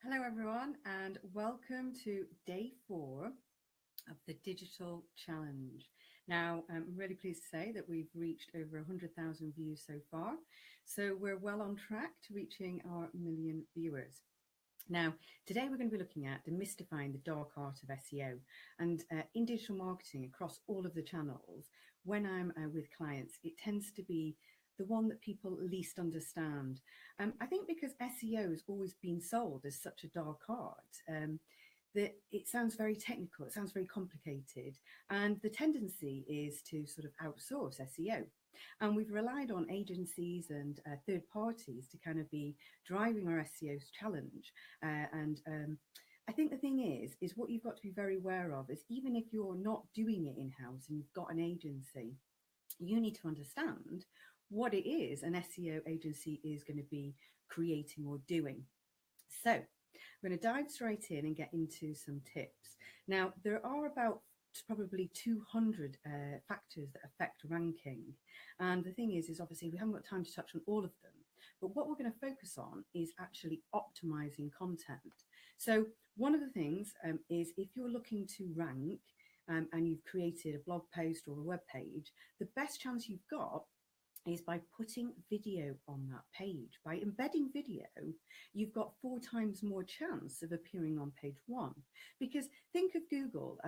Hello, everyone, and welcome to day 4 of the Digital Challenge. Now, I'm really pleased to say that we've reached over 100,000 views so far, so we're well on track to reaching our million viewers. Now, today we're going to be looking at demystifying the dark art of SEO. And in digital marketing across all of the channels, when I'm with clients, it tends to be the one that people least understand. I think because SEO has always been sold as such a dark art, that it sounds very technical, it sounds very complicated, and the tendency is to sort of outsource SEO. And we've relied on agencies and third parties to kind of be driving our SEO challenge. I think the thing is what you've got to be very aware of is even if you're not doing it in-house and you've got an agency, you need to understand what it is an SEO agency is going to be creating or doing. So I'm going to dive straight in and get into some tips. Now, there are about probably 200 factors that affect ranking. And the thing is obviously we haven't got time to touch on all of them. But what we're going to focus on is actually optimizing content. So one of the things is if you're looking to rank and you've created a blog post or a web page, the best chance you've got is by putting video on that page. By embedding video, you've got 4 times more chance of appearing on page 1. Because think of Google,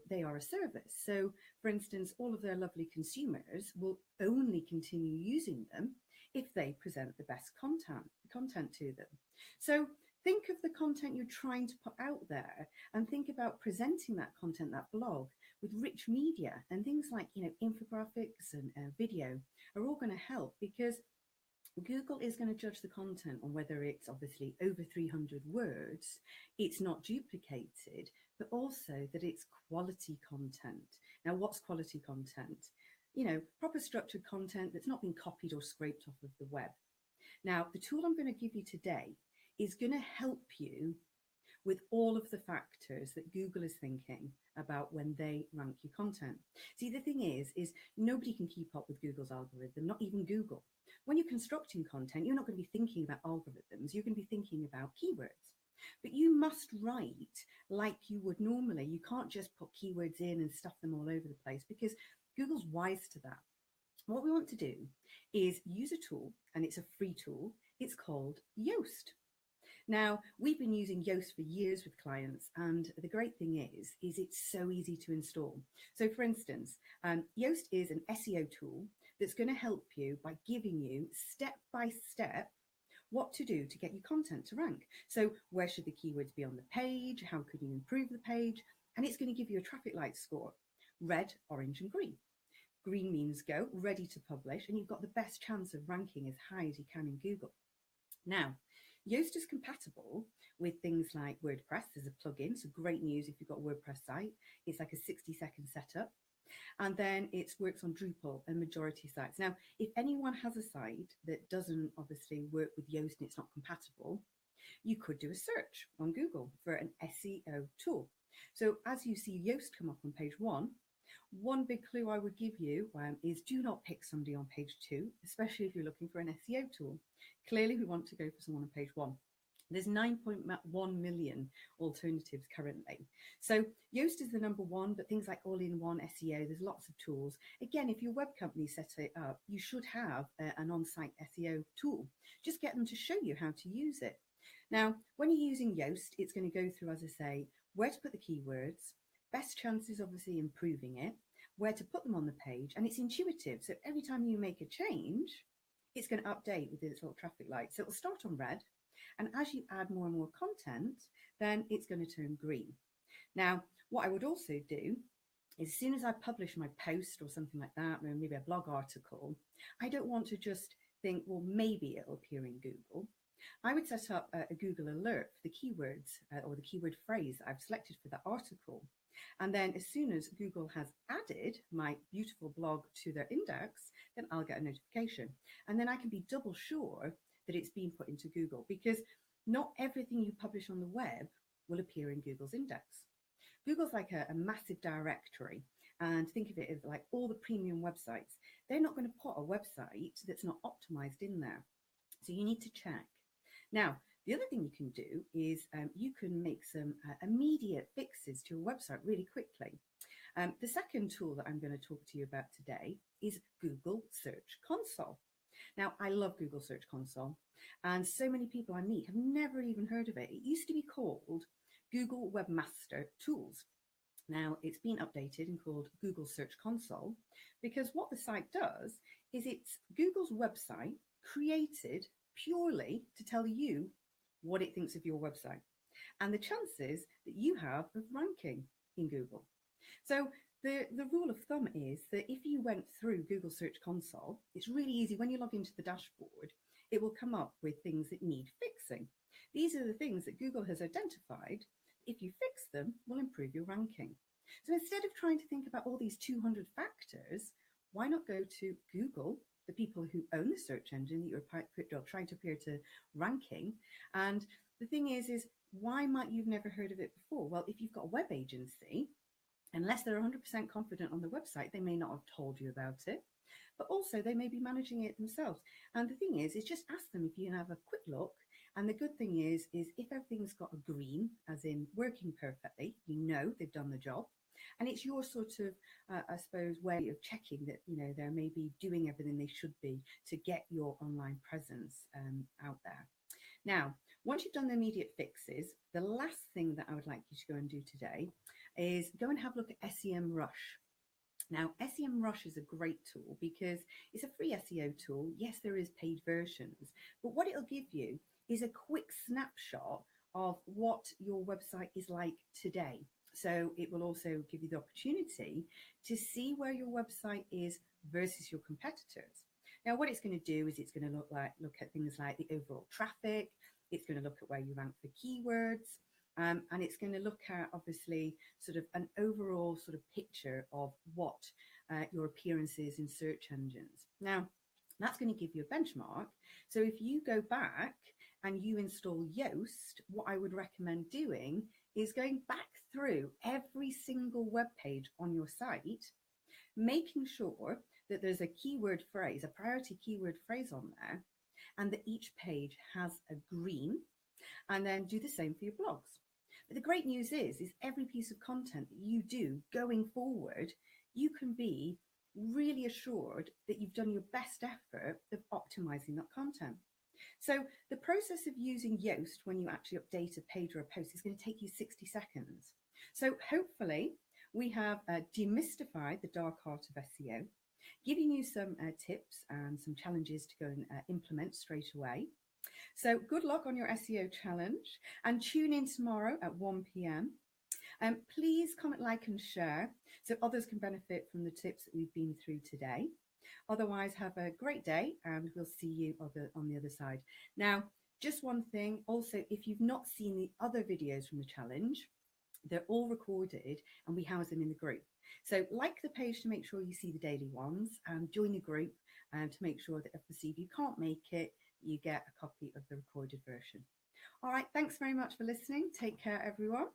they are a service. So for instance, all of their lovely consumers will only continue using them if they present the best content to them. So think of the content you're trying to put out there and think about presenting that content, that blog, with rich media and things like, infographics and video are all going to help, because Google is going to judge the content on whether it's obviously over 300 words, it's not duplicated, but also that it's quality content. Now, what's quality content? Proper structured content that's not been copied or scraped off of the web. Now, the tool I'm going to give you today is going to help you with all of the factors that Google is thinking about when they rank your content. See, the thing is nobody can keep up with Google's algorithm, not even Google. When you're constructing content, you're not going to be thinking about algorithms, you're going to be thinking about keywords. But you must write like you would normally. You can't just put keywords in and stuff them all over the place, because Google's wise to that. What we want to do is use a tool, and it's a free tool. It's called Yoast. Now, we've been using Yoast for years with clients, and the great thing is it's so easy to install. So for instance, Yoast is an SEO tool that's going to help you by giving you step by step what to do to get your content to rank. So where should the keywords be on the page? How could you improve the page? And it's going to give you a traffic light score: red, orange, and green. Green means go, ready to publish, and you've got the best chance of ranking as high as you can in Google. Now, Yoast is compatible with things like WordPress. There's a plugin, so great news if you've got a WordPress site. It's like a 60-second setup. And then it works on Drupal and majority sites. Now, if anyone has a site that doesn't obviously work with Yoast and it's not compatible, you could do a search on Google for an SEO tool. So as you see Yoast come up on page 1, one big clue I would give you is do not pick somebody on page 2, especially if you're looking for an SEO tool. Clearly, we want to go for someone on page 1. There's 9.1 million alternatives currently. So Yoast is the number 1, but things like all-in-one SEO, there's lots of tools. Again, if your web company set it up, you should have an on-site SEO tool. Just get them to show you how to use it. Now, when you're using Yoast, it's going to go through, as I say, where to put the keywords, best chances obviously improving it, where to put them on the page, and it's intuitive. So every time you make a change, it's going to update with its little traffic light. So it will start on red, and as you add more and more content, then it's going to turn green. Now, what I would also do is as soon as I publish my post or something like that, or maybe a blog article, I don't want to just think, well, maybe it'll appear in Google. I would set up a Google alert for the keywords or the keyword phrase that I've selected for that article. And then as soon as Google has added my beautiful blog to their index, then I'll get a notification. And then I can be double sure that it's being put into Google, because not everything you publish on the web will appear in Google's index. Google's like a massive directory, and think of it as like all the premium websites. They're not going to put a website that's not optimized in there. So you need to check. Now, The other thing you can do is you can make some immediate fixes to your website really quickly. The second tool that I'm going to talk to you about today is Google Search Console. Now, I love Google Search Console, and so many people I meet have never even heard of it. It used to be called Google Webmaster Tools. Now, it's been updated and called Google Search Console because what the site does is it's Google's website created purely to tell you what it thinks of your website and the chances that you have of ranking in Google. So the rule of thumb is that if you went through Google Search Console, it's really easy. When you log into the dashboard, it will come up with things that need fixing. These are the things that Google has identified. If you fix them, will improve your ranking. So instead of trying to think about all these 200 factors, why not go to Google, the people who own the search engine that you're trying to appear to ranking? And the thing is why might you've never heard of it before? Well, if you've got a web agency, unless they're 100% confident on the website, they may not have told you about it, but also they may be managing it themselves. And the thing is just ask them if you can have a quick look. And the good thing is if everything's got a green, as in working perfectly, you know they've done the job. And it's your sort of, I suppose, way of checking that, they're maybe doing everything they should be to get your online presence out there. Now, once you've done the immediate fixes, the last thing that I would like you to go and do today is go and have a look at SEMRush. Now, SEMRush is a great tool because it's a free SEO tool. Yes, there is paid versions, but what it'll give you is a quick snapshot of what your website is like today. So it will also give you the opportunity to see where your website is versus your competitors. Now, what it's going to do is it's going to look at things like the overall traffic. It's going to look at where you rank for keywords. And it's going to look at, obviously, sort of an overall sort of picture of what your appearance is in search engines. Now, that's going to give you a benchmark. So if you go back and you install Yoast, what I would recommend doing is going back through every single web page on your site, making sure that there's a keyword phrase, a priority keyword phrase on there, and that each page has a green, and then do the same for your blogs. But the great news is every piece of content that you do going forward, you can be really assured that you've done your best effort of optimizing that content. So the process of using Yoast when you actually update a page or a post is going to take you 60 seconds. So hopefully we have demystified the dark art of SEO, giving you some tips and some challenges to go and implement straight away. So good luck on your SEO challenge and tune in tomorrow at 1 p.m. Please comment, like and share so others can benefit from the tips that we've been through today. Otherwise, have a great day and we'll see you on the other side. Now, just one thing, also, if you've not seen the other videos from the challenge, they're all recorded and we house them in the group. So like the page to make sure you see the daily ones and join the group to make sure that if you can't make it, you get a copy of the recorded version. All right, thanks very much for listening. Take care, everyone.